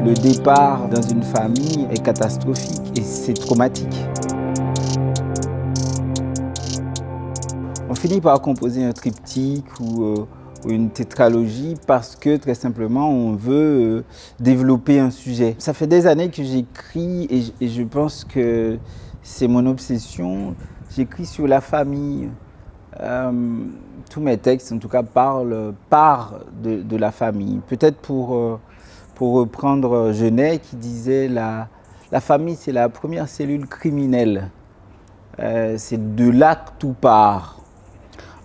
Le départ dans une famille est catastrophique et c'est traumatique. On finit par composer un triptyque ou une tétralogie parce que très simplement on veut développer un sujet. Ça fait des années que j'écris et je pense que c'est mon obsession. J'écris sur la famille. Tous mes textes en tout cas partent de la famille. Peut-être pour reprendre Genet qui disait la famille c'est la première cellule criminelle. C'est de là que tout part.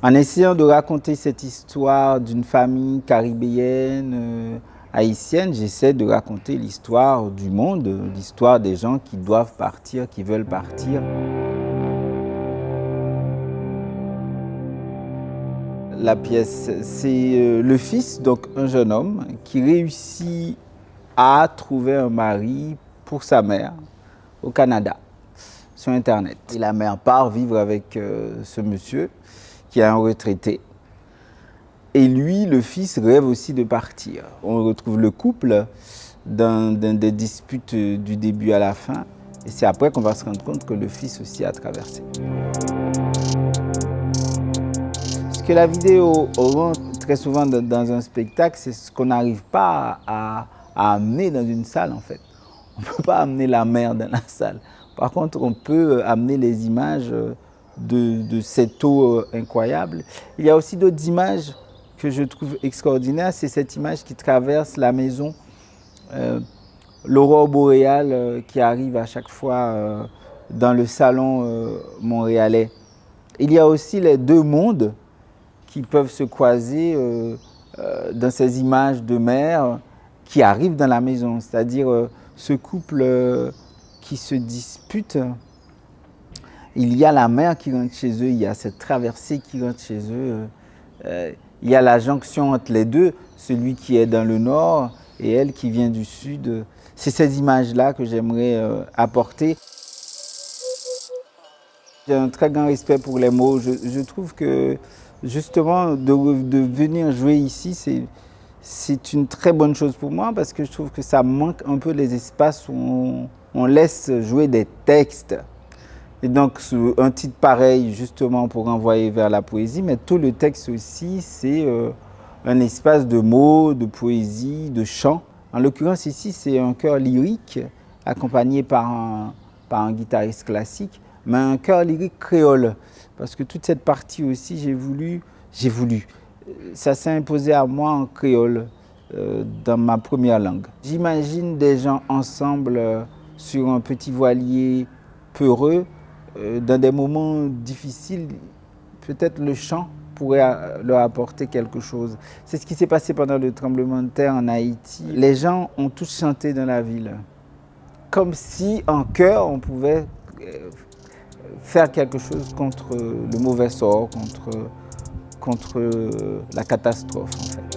En essayant de raconter cette histoire d'une famille caribéenne, haïtienne, j'essaie de raconter l'histoire du monde, l'histoire des gens qui doivent partir, qui veulent partir. La pièce, c'est le fils, donc un jeune homme, qui réussit à trouver un mari pour sa mère au Canada, sur Internet. Et la mère part vivre avec ce monsieur qui est un retraité. Et lui, le fils, rêve aussi de partir. On retrouve le couple dans des disputes du début à la fin. Et c'est après qu'on va se rendre compte que le fils aussi a traversé. Ce que la vidéo rend très souvent dans un spectacle, c'est ce qu'on n'arrive pas à amener dans une salle en fait. On ne peut pas amener la mer dans la salle. Par contre, on peut amener les images de cette eau incroyable. Il y a aussi d'autres images que je trouve extraordinaires. C'est cette image qui traverse la maison, l'aurore boréale qui arrive à chaque fois dans le salon montréalais. Il y a aussi les deux mondes qui peuvent se croiser dans ces images de mer qui arrivent dans la maison. C'est-à-dire ce couple qui se dispute, il y a la mer qui rentre chez eux, il y a cette traversée qui rentre chez eux, il y a la jonction entre les deux, celui qui est dans le nord et elle qui vient du sud. C'est ces images-là que j'aimerais apporter. J'ai un très grand respect pour les mots. Je trouve que justement de venir jouer ici, c'est une très bonne chose pour moi parce que je trouve que ça manque un peu les espaces où on laisse jouer des textes. Et donc un titre pareil justement pour renvoyer vers la poésie, mais tout le texte aussi c'est un espace de mots, de poésie, de chant. En l'occurrence ici c'est un chœur lyrique accompagné par un guitariste classique, mais un chœur lyrique créole. Parce que toute cette partie aussi j'ai voulu, ça s'est imposé à moi en créole, dans ma première langue. J'imagine des gens ensemble sur un petit voilier peureux, dans des moments difficiles, peut-être le chant pourrait leur apporter quelque chose. C'est ce qui s'est passé pendant le tremblement de terre en Haïti. Les gens ont tous chanté dans la ville, comme si en chœur on pouvait faire quelque chose contre le mauvais sort, contre la catastrophe en fait.